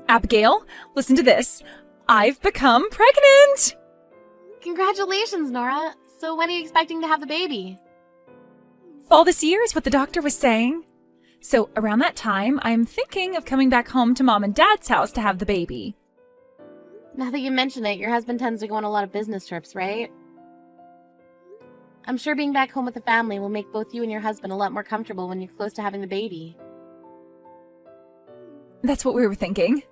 Abigail, listen to this. I've become pregnant! Congratulations, Nora. So when are you expecting to have the baby? Fall this year is what the doctor was saying. So around that time, I'm thinking of coming back home to Mom and Dad's house to have the baby. Now that you mention it, your husband tends to go on a lot of business trips, right? I'm sure being back home with the family will make both you and your husband a lot more comfortable when you're close to having the baby. That's what we were thinking.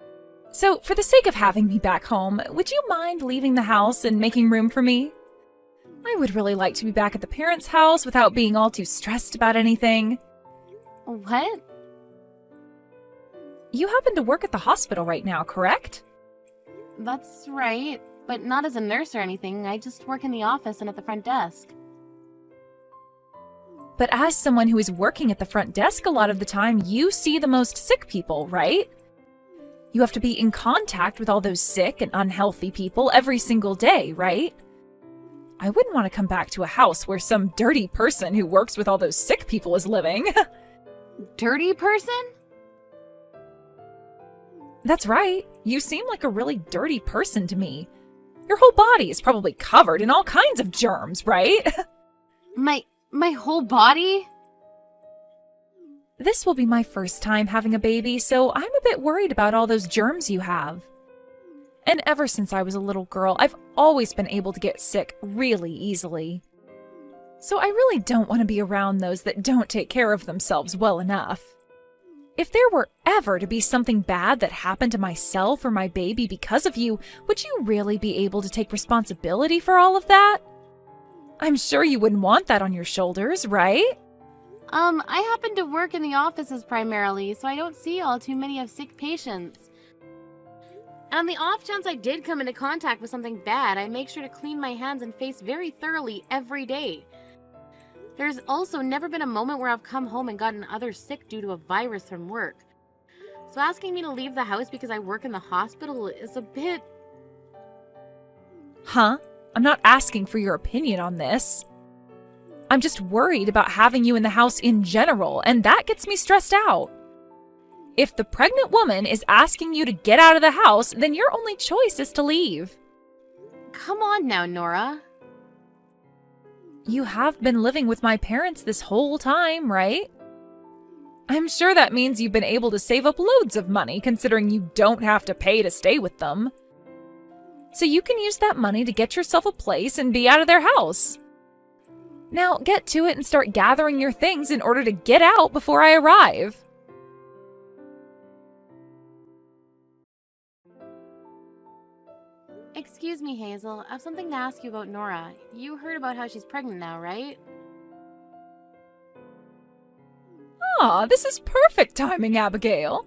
So, for the sake of having me back home, would you mind leaving the house and making room for me? I would really like to be back at the parents' house without being all too stressed about anything. What? You happen to work at the hospital right now, correct? That's right, but not as a nurse or anything. I just work in the office and at the front desk. But as someone who is working at the front desk a lot of the time, you see the most sick people, right? You have to be in contact with all those sick and unhealthy people every single day, right? I wouldn't want to come back to a house where some dirty person who works with all those sick people is living. Dirty person? That's right. You seem like a really dirty person to me. Your whole body is probably covered in all kinds of germs, right? My whole body? This will be my first time having a baby, so I'm a bit worried about all those germs you have. And ever since I was a little girl, I've always been able to get sick really easily. So I really don't want to be around those that don't take care of themselves well enough. If there were ever to be something bad that happened to myself or my baby because of you, would you really be able to take responsibility for all of that? I'm sure you wouldn't want that on your shoulders, right? I happen to work in the offices primarily, so I don't see all too many of sick patients. On the off chance I did come into contact with something bad, I make sure to clean my hands and face very thoroughly every day. There's also never been a moment where I've come home and gotten others sick due to a virus from work. So asking me to leave the house because I work in the hospital is a bit... Huh? I'm not asking for your opinion on this. I'm just worried about having you in the house in general, and that gets me stressed out. If the pregnant woman is asking you to get out of the house, then your only choice is to leave. Come on now, Nora. You have been living with my parents this whole time, right? I'm sure that means you've been able to save up loads of money, considering you don't have to pay to stay with them. So you can use that money to get yourself a place and be out of their house. Now get to it and start gathering your things in order to get out before I arrive. Excuse me, Hazel. I have something to ask you about Nora. You heard about how she's pregnant now, right? Ah, this is perfect timing, Abigail.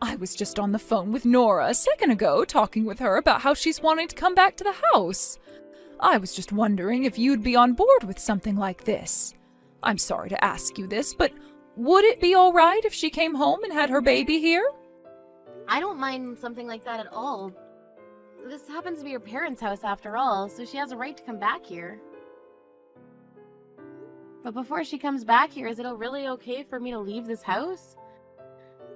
I was just on the phone with Nora a second ago, talking with her about how she's wanting to come back to the house. I was just wondering if you'd be on board with something like this. I'm sorry to ask you this, but would it be all right if she came home and had her baby here? I don't mind something like that at all. This happens to be her parents' house after all, so she has a right to come back here. But before she comes back here, is it really okay for me to leave this house?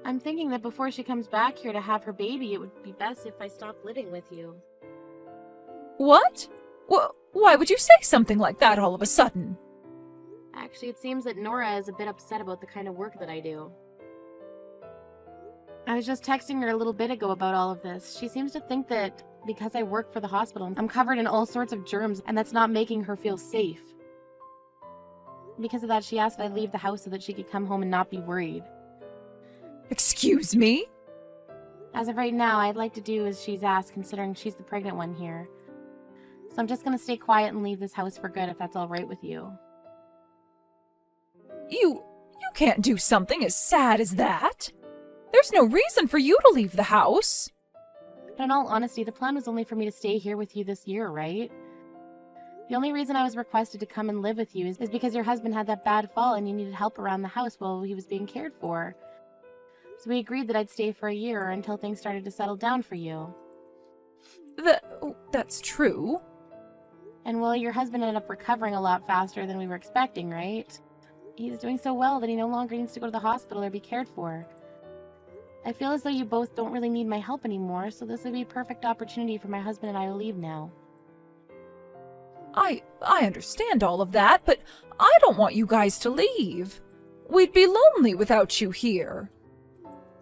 I'm thinking that before she comes back here to have her baby, it would be best if I stopped living with you. What? Why would you say something like that all of a sudden? Actually, it seems that Nora is a bit upset about the kind of work that I do. I was just texting her a little bit ago about all of this. She seems to think that because I work for the hospital, I'm covered in all sorts of germs, and that's not making her feel safe. Because of that, she asked that I leave the house so that she could come home and not be worried. Excuse me? As of right now, I'd like to do as she's asked, considering she's the pregnant one here. So I'm just gonna stay quiet and leave this house for good, if that's all right with you. You can't do something as sad as that. There's no reason for you to leave the house. But in all honesty, the plan was only for me to stay here with you this year, right? The only reason I was requested to come and live with you is because your husband had that bad fall and you needed help around the house while he was being cared for. So we agreed that I'd stay for a year until things started to settle down for you. That's true. And well, your husband ended up recovering a lot faster than we were expecting, right? He's doing so well that he no longer needs to go to the hospital or be cared for. I feel as though you both don't really need my help anymore, so this would be a perfect opportunity for my husband and I to leave now. I understand all of that, but I don't want you guys to leave. We'd be lonely without you here.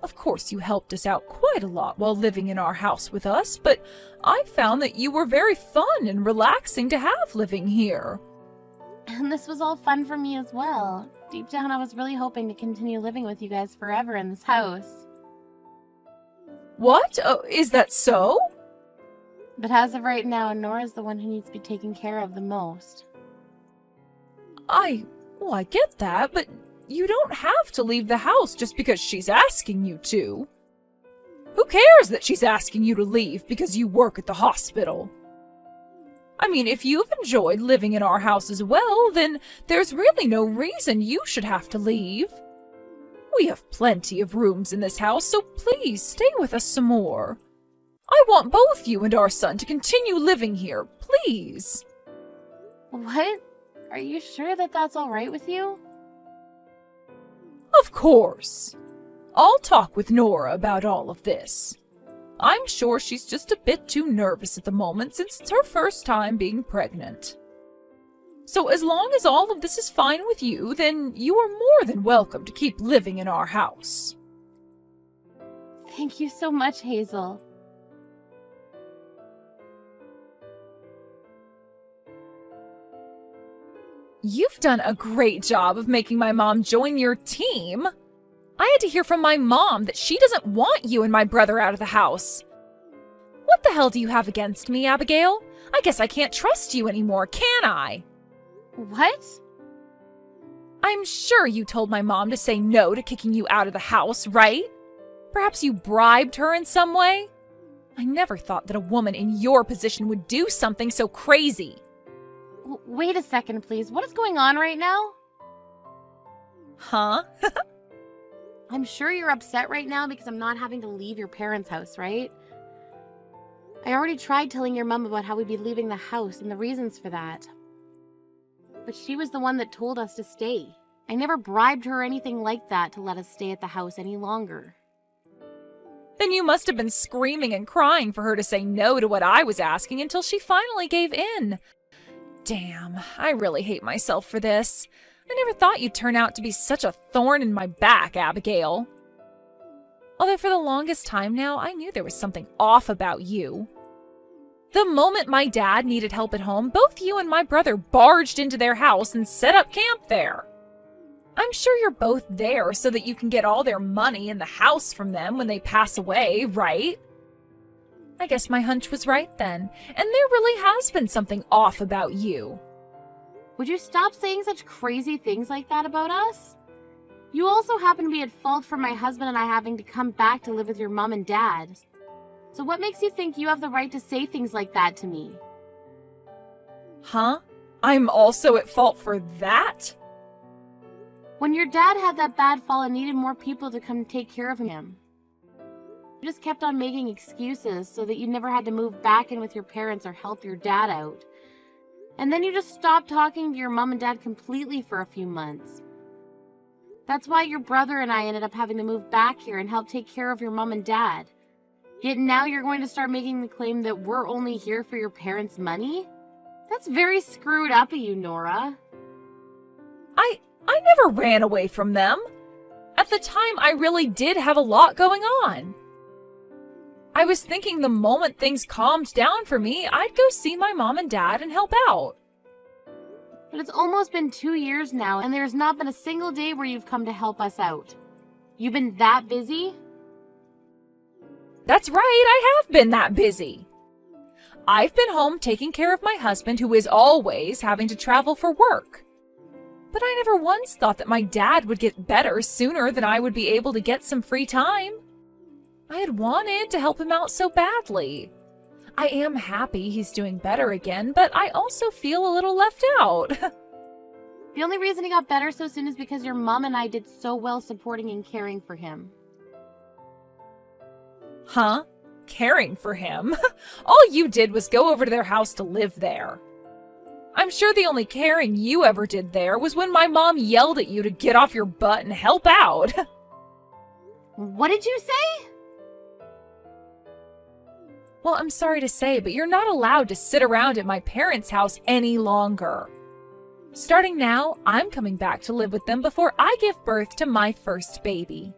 Of course, you helped us out quite a lot while living in our house with us, but I found that you were very fun and relaxing to have living here. And this was all fun for me as well. Deep down, I was really hoping to continue living with you guys forever in this house. What? Is that so? But as of right now, Nora's the one who needs to be taken care of the most. I get that, but you don't have to leave the house just because she's asking you to. Who cares that she's asking you to leave because you work at the hospital? I mean, if you've enjoyed living in our house as well, then there's really no reason you should have to leave. We have plenty of rooms in this house, so please stay with us some more. I want both you and our son to continue living here, please. What? Are you sure that that's all right with you? Of course. I'll talk with Nora about all of this. I'm sure she's just a bit too nervous at the moment since it's her first time being pregnant. So as long as all of this is fine with you, then you are more than welcome to keep living in our house. Thank you so much, Hazel. You've done a great job of making my mom join your team. I had to hear from my mom that she doesn't want you and my brother out of the house. What the hell do you have against me, Abigail? I guess I can't trust you anymore, can I? What? I'm sure you told my mom to say no to kicking you out of the house, right? Perhaps you bribed her in some way? I never thought that a woman in your position would do something so crazy. Wait a second, please. What is going on right now? Huh? I'm sure you're upset right now because I'm not having to leave your parents' house, right? I already tried telling your mom about how we'd be leaving the house and the reasons for that. But she was the one that told us to stay. I never bribed her or anything like that to let us stay at the house any longer. Then you must have been screaming and crying for her to say no to what I was asking until she finally gave in. Damn, I really hate myself for this. I never thought you'd turn out to be such a thorn in my back, Abigail. Although for the longest time now, I knew there was something off about you. The moment my dad needed help at home, both you and my brother barged into their house and set up camp there. I'm sure you're both there so that you can get all their money in the house from them when they pass away, right? I guess my hunch was right then, and there really has been something off about you. Would you stop saying such crazy things like that about us? You also happen to be at fault for my husband and I having to come back to live with your mom and dad. So what makes you think you have the right to say things like that to me? Huh? I'm also at fault for that? When your dad had that bad fall and needed more people to come take care of him, you just kept on making excuses so that you never had to move back in with your parents or help your dad out. And then you just stopped talking to your mom and dad completely for a few months. That's why your brother and I ended up having to move back here and help take care of your mom and dad. Yet now you're going to start making the claim that we're only here for your parents' money? That's very screwed up of you, Nora. I never ran away from them. At the time, I really did have a lot going on. I was thinking the moment things calmed down for me, I'd go see my mom and dad and help out. But it's almost been 2 years now, and there's not been a single day where you've come to help us out. You've been that busy? That's right, I have been that busy. I've been home taking care of my husband, who is always having to travel for work. But I never once thought that my dad would get better sooner than I would be able to get some free time. I had wanted to help him out so badly. I am happy he's doing better again, but I also feel a little left out. The only reason he got better so soon is because your mom and I did so well supporting and caring for him. Huh? Caring for him? All you did was go over to their house to live there. I'm sure the only caring you ever did there was when my mom yelled at you to get off your butt and help out. What did you say? Well, I'm sorry to say, but you're not allowed to sit around at my parents' house any longer. Starting now, I'm coming back to live with them before I give birth to my first baby.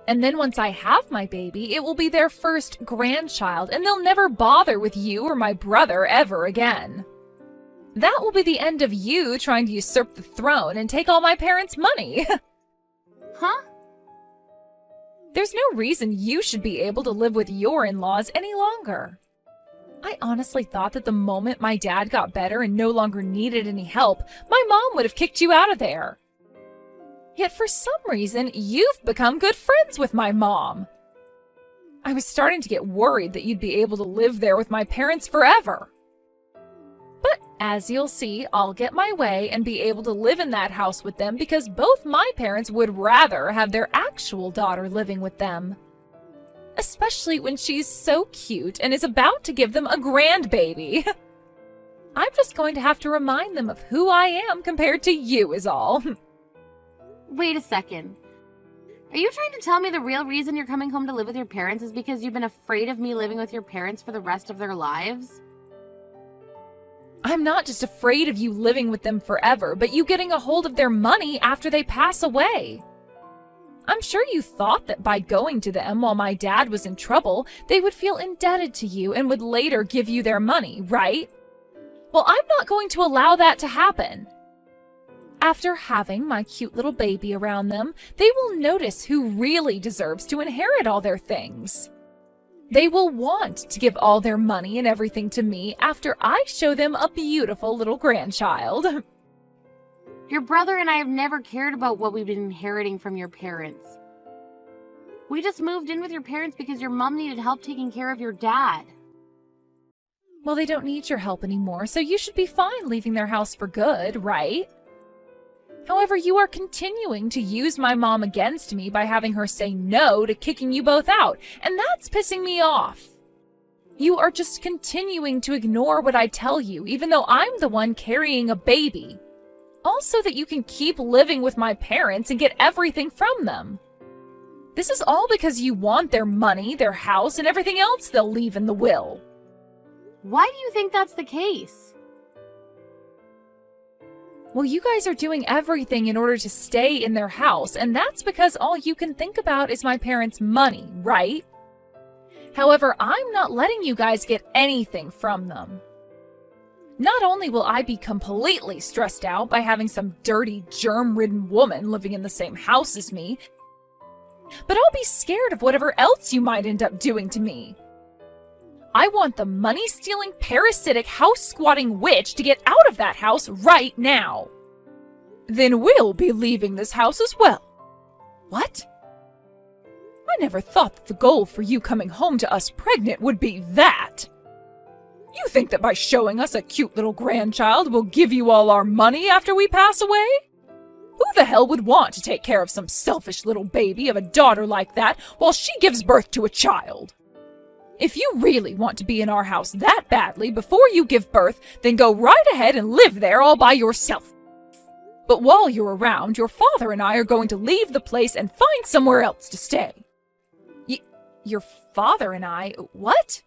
And then once I have my baby, it will be their first grandchild, and they'll never bother with you or my brother ever again. That will be the end of you trying to usurp the throne and take all my parents' money. Huh? There's no reason you should be able to live with your in-laws any longer. I honestly thought that the moment my dad got better and no longer needed any help, my mom would have kicked you out of there. Yet for some reason, you've become good friends with my mom. I was starting to get worried that you'd be able to live there with my parents forever. But as you'll see, I'll get my way and be able to live in that house with them because both my parents would rather have their actual daughter living with them. Especially when she's so cute and is about to give them a grandbaby. I'm just going to have to remind them of who I am compared to you is all. Wait a second. Are you trying to tell me the real reason you're coming home to live with your parents is because you've been afraid of me living with your parents for the rest of their lives? I'm not just afraid of you living with them forever, but you getting a hold of their money after they pass away. I'm sure you thought that by going to them while my dad was in trouble, they would feel indebted to you and would later give you their money, right? Well, I'm not going to allow that to happen. After having my cute little baby around them, they will notice who really deserves to inherit all their things. They will want to give all their money and everything to me after I show them a beautiful little grandchild. Your brother and I have never cared about what we've been inheriting from your parents. We just moved in with your parents because your mom needed help taking care of your dad. Well, they don't need your help anymore, so you should be fine leaving their house for good, right? However, you are continuing to use my mom against me by having her say no to kicking you both out, and that's pissing me off. You are just continuing to ignore what I tell you, even though I'm the one carrying a baby. Also that you can keep living with my parents and get everything from them. This is all because you want their money, their house, and everything else they'll leave in the will. Why do you think that's the case? Well, you guys are doing everything in order to stay in their house, and that's because all you can think about is my parents' money, right? However, I'm not letting you guys get anything from them. Not only will I be completely stressed out by having some dirty, germ-ridden woman living in the same house as me, but I'll be scared of whatever else you might end up doing to me. I want the money-stealing, parasitic, house-squatting witch to get out of that house right now. Then we'll be leaving this house as well. What? I never thought that the goal for you coming home to us pregnant would be that. You think that by showing us a cute little grandchild we'll give you all our money after we pass away? Who the hell would want to take care of some selfish little baby of a daughter like that while she gives birth to a child? If you really want to be in our house that badly before you give birth, then go right ahead and live there all by yourself. But while you're around, your father and I are going to leave the place and find somewhere else to stay. Your father and I? What?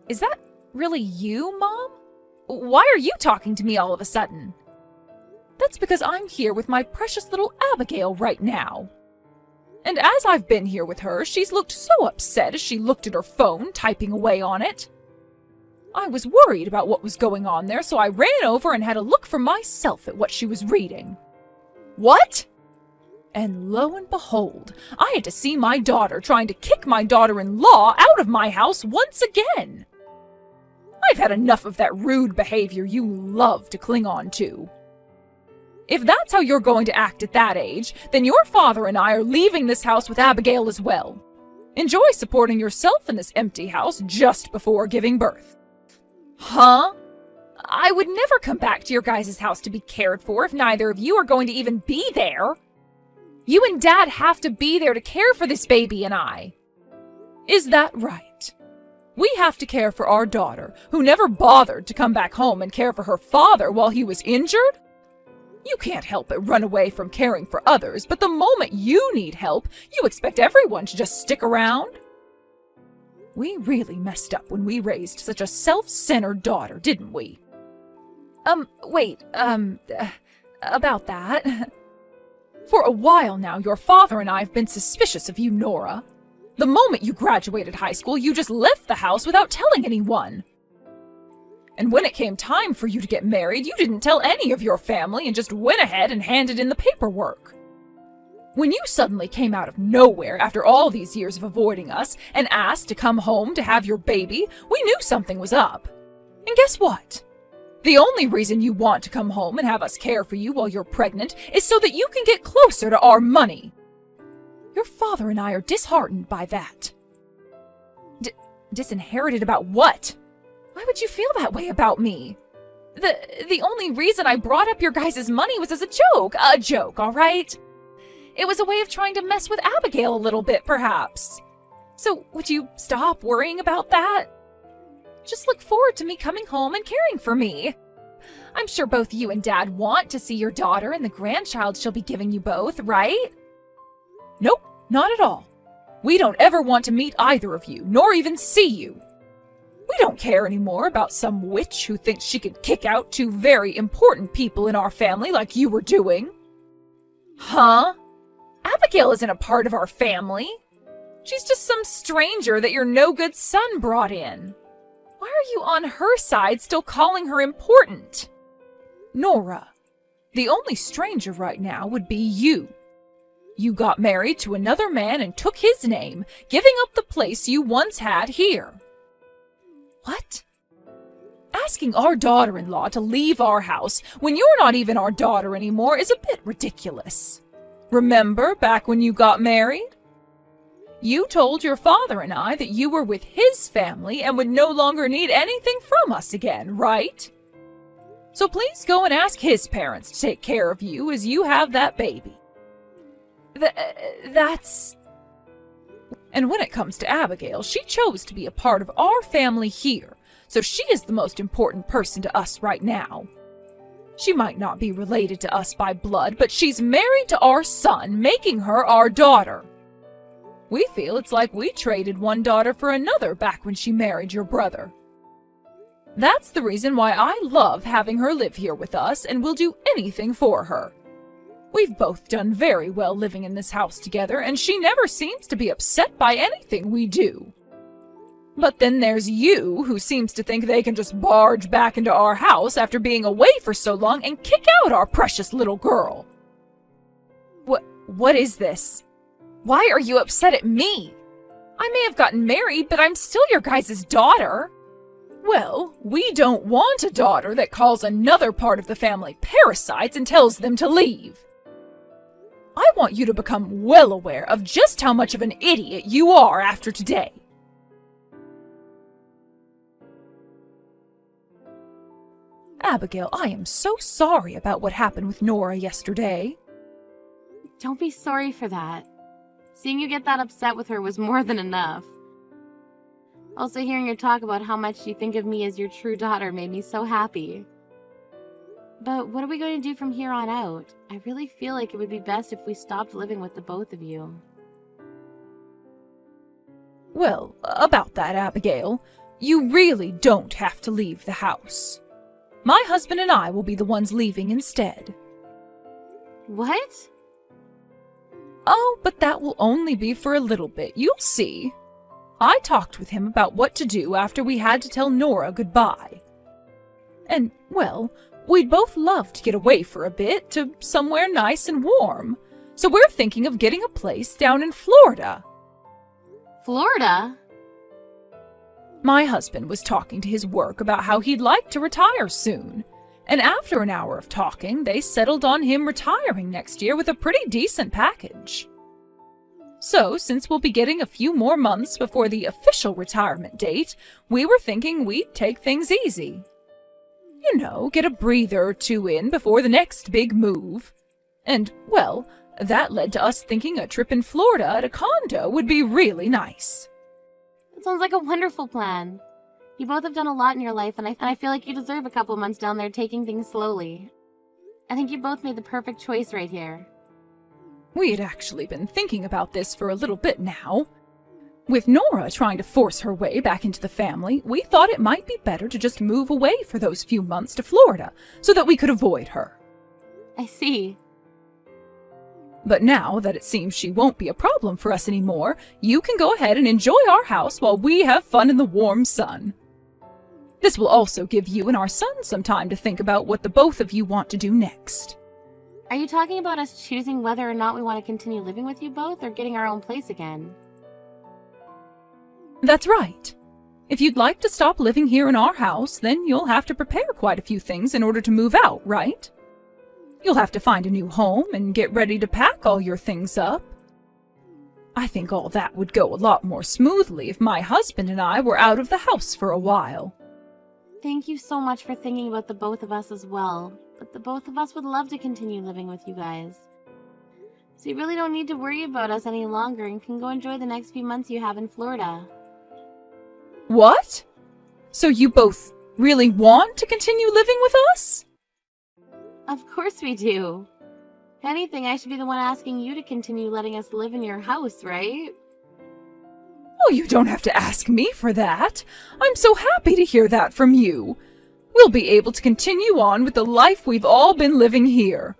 Is that really you, Mom? Why are you talking to me all of a sudden? That's because I'm here with my precious little Abigail right now. And as I've been here with her, she's looked so upset as she looked at her phone, typing away on it. I was worried about what was going on there, so I ran over and had a look for myself at what she was reading. What? And lo and behold, I had to see my daughter trying to kick my daughter-in-law out of my house once again. I've had enough of that rude behavior you love to cling on to. If that's how you're going to act at that age, then your father and I are leaving this house with Abigail as well. Enjoy supporting yourself in this empty house just before giving birth. Huh? I would never come back to your guys' house to be cared for if neither of you are going to even be there. You and Dad have to be there to care for this baby and I. Is that right? We have to care for our daughter, who never bothered to come back home and care for her father while he was injured? You can't help but run away from caring for others, but the moment you need help, you expect everyone to just stick around? We really messed up when we raised such a self-centered daughter, didn't we? About that. For a while now, your father and I have been suspicious of you, Nora. The moment you graduated high school, you just left the house without telling anyone. And when it came time for you to get married, you didn't tell any of your family and just went ahead and handed in the paperwork. When you suddenly came out of nowhere after all these years of avoiding us and asked to come home to have your baby, we knew something was up. And guess what? The only reason you want to come home and have us care for you while you're pregnant is so that you can get closer to our money. Your father and I are disheartened by that. Disinherited about what? Why would you feel that way about me? The only reason I brought up your guys' money was as a joke. A joke, all right? It was a way of trying to mess with Abigail a little bit, perhaps. So would you stop worrying about that? Just look forward to me coming home and caring for me. I'm sure both you and Dad want to see your daughter and the grandchild she'll be giving you both, right? Nope, not at all. We don't ever want to meet either of you, nor even see you. We don't care anymore about some witch who thinks she could kick out two very important people in our family like you were doing. Huh? Abigail isn't a part of our family. She's just some stranger that your no-good son brought in. Why are you on her side still calling her important? Nora, the only stranger right now would be you. You got married to another man and took his name, giving up the place you once had here. What? Asking our daughter-in-law to leave our house when you're not even our daughter anymore is a bit ridiculous. Remember back when you got married? You told your father and I that you were with his family and would no longer need anything from us again, right? So please go and ask his parents to take care of you as you have that baby. That's... And when it comes to Abigail, she chose to be a part of our family here, so she is the most important person to us right now. She might not be related to us by blood, but she's married to our son, making her our daughter. We feel it's like we traded one daughter for another back when she married your brother. That's the reason why I love having her live here with us and will do anything for her. We've both done very well living in this house together, and she never seems to be upset by anything we do. But then there's you, who seems to think they can just barge back into our house after being away for so long and kick out our precious little girl. What is this? Why are you upset at me? I may have gotten married, but I'm still your guys' daughter. Well, we don't want a daughter that calls another part of the family parasites and tells them to leave. I want you to become well aware of just how much of an idiot you are after today. Abigail, I am so sorry about what happened with Nora yesterday. Don't be sorry for that. Seeing you get that upset with her was more than enough. Also, hearing her talk about how much you think of me as your true daughter made me so happy. But what are we going to do from here on out? I really feel like it would be best if we stopped living with the both of you. Well, about that, Abigail, you really don't have to leave the house. My husband and I will be the ones leaving instead. What? Oh, but that will only be for a little bit. You'll see. I talked with him about what to do after we had to tell Nora goodbye. And, well, we'd both love to get away for a bit to somewhere nice and warm. So we're thinking of getting a place down in Florida. Florida? My husband was talking to his work about how he'd like to retire soon. And after an hour of talking, they settled on him retiring next year with a pretty decent package. So, since we'll be getting a few more months before the official retirement date, we were thinking we'd take things easy. You know, get a breather or two in before the next big move. And, well, that led to us thinking a trip in Florida at a condo would be really nice. That sounds like a wonderful plan. You both have done a lot in your life, and I feel like you deserve a couple months down there taking things slowly. I think you both made the perfect choice right here. We had actually been thinking about this for a little bit now. With Nora trying to force her way back into the family, we thought it might be better to just move away for those few months to Florida so that we could avoid her. I see. But now that it seems she won't be a problem for us anymore, you can go ahead and enjoy our house while we have fun in the warm sun. This will also give you and our son some time to think about what the both of you want to do next. Are you talking about us choosing whether or not we want to continue living with you both or getting our own place again? That's right. If you'd like to stop living here in our house, then you'll have to prepare quite a few things in order to move out, right? You'll have to find a new home and get ready to pack all your things up. I think all that would go a lot more smoothly if my husband and I were out of the house for a while. Thank you so much for thinking about the both of us as well, but the both of us would love to continue living with you guys. So you really don't need to worry about us any longer and can go enjoy the next few months you have in Florida. What? So you both really want to continue living with us? Of course we do. If anything, I should be the one asking you to continue letting us live in your house, right? Oh, you don't have to ask me for that. I'm so happy to hear that from you. We'll be able to continue on with the life we've all been living here.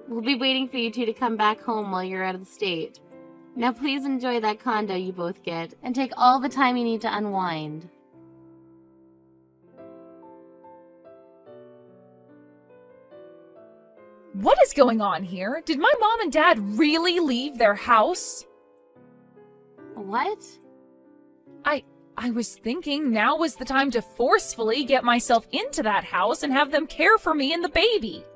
We'll be waiting for you two to come back home while you're out of the state. Now please enjoy that condo you both get, and take all the time you need to unwind. What is going on here? Did my mom and dad really leave their house? What? I was thinking now was the time to forcefully get myself into that house and have them care for me and the baby.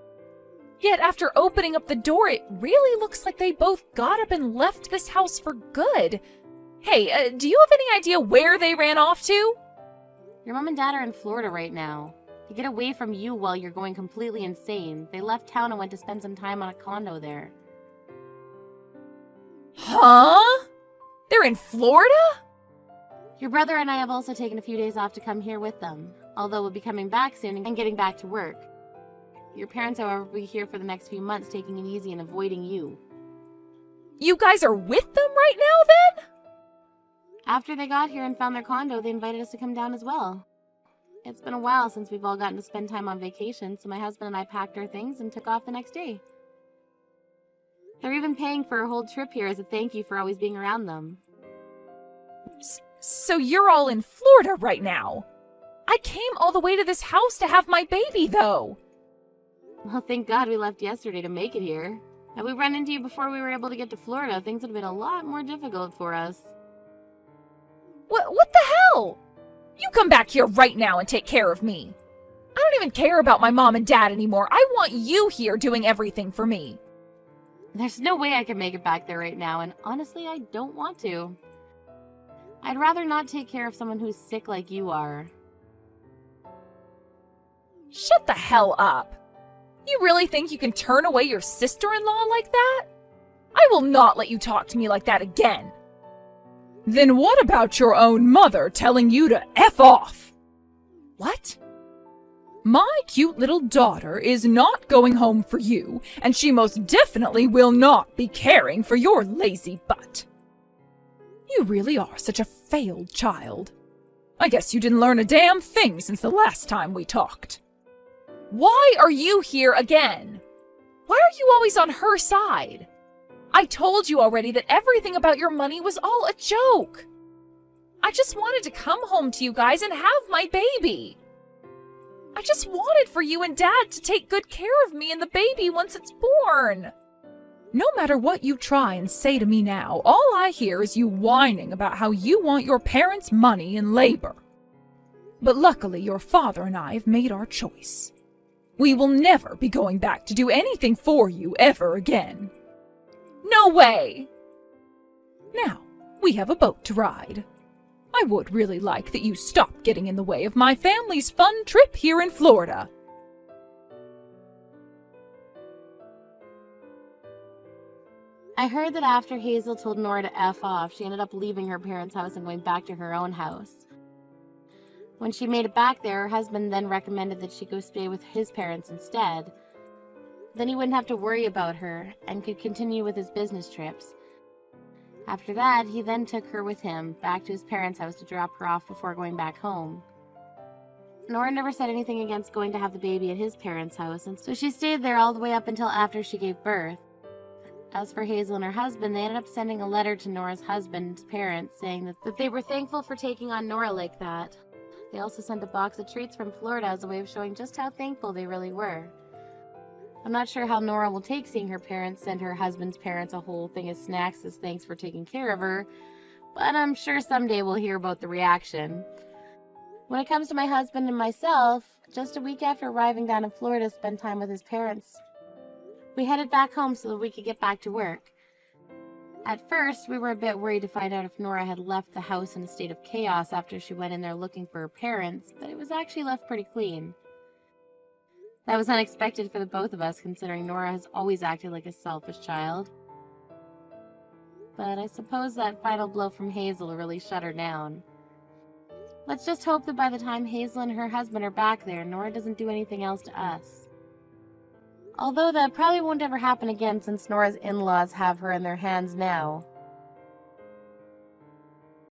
Yet after opening up the door, it really looks like they both got up and left this house for good. Hey, do you have any idea where they ran off to? Your mom and dad are in Florida right now. To get away from you while you're going completely insane, they left town and went to spend some time on a condo there. Huh? They're in Florida? Your brother and I have also taken a few days off to come here with them, although we'll be coming back soon and getting back to work. Your parents, however, will be here for the next few months, taking it easy and avoiding you. You guys are with them right now, then? After they got here and found their condo, they invited us to come down as well. It's been a while since we've all gotten to spend time on vacation, so my husband and I packed our things and took off the next day. They're even paying for a whole trip here as a thank you for always being around them. So you're all in Florida right now? I came all the way to this house to have my baby, though. Well, thank God we left yesterday to make it here. Had we run into you before we were able to get to Florida, things would have been a lot more difficult for us. What the hell? You come back here right now and take care of me. I don't even care about my mom and dad anymore. I want you here doing everything for me. There's no way I can make it back there right now, and honestly, I don't want to. I'd rather not take care of someone who's sick like you are. Shut the hell up. You really think you can turn away your sister-in-law like that? I will not let you talk to me like that again. Then what about your own mother telling you to F off? What? My cute little daughter is not going home for you, and she most definitely will not be caring for your lazy butt. You really are such a failed child. I guess you didn't learn a damn thing since the last time we talked. Why are you here again? Why are you always on her side? I told you already that everything about your money was all a joke. I just wanted to come home to you guys and have my baby. I just wanted for you and Dad to take good care of me and the baby once it's born. No matter what you try and say to me now, all I hear is you whining about how you want your parents' money and labor. But luckily, your father and I have made our choice. We will never be going back to do anything for you ever again. No way! Now, we have a boat to ride. I would really like that you stop getting in the way of my family's fun trip here in Florida. I heard that after Hazel told Nora to F off, she ended up leaving her parents' house and going back to her own house. When she made it back there, her husband then recommended that she go stay with his parents instead. Then he wouldn't have to worry about her and could continue with his business trips. After that, he then took her with him back to his parents' house to drop her off before going back home. Nora never said anything against going to have the baby at his parents' house, and so she stayed there all the way up until after she gave birth. As for Hazel and her husband, they ended up sending a letter to Nora's husband's parents saying that they were thankful for taking on Nora like that. They also sent a box of treats from Florida as a way of showing just how thankful they really were. I'm not sure how Nora will take seeing her parents send her husband's parents a whole thing of snacks as thanks for taking care of her, but I'm sure someday we'll hear about the reaction. When it comes to my husband and myself, just a week after arriving down in Florida to spend time with his parents, we headed back home so that we could get back to work. At first, we were a bit worried to find out if Nora had left the house in a state of chaos after she went in there looking for her parents, but it was actually left pretty clean. That was unexpected for the both of us, considering Nora has always acted like a selfish child. But I suppose that final blow from Hazel really shut her down. Let's just hope that by the time Hazel and her husband are back there, Nora doesn't do anything else to us. Although that probably won't ever happen again since Nora's in-laws have her in their hands now.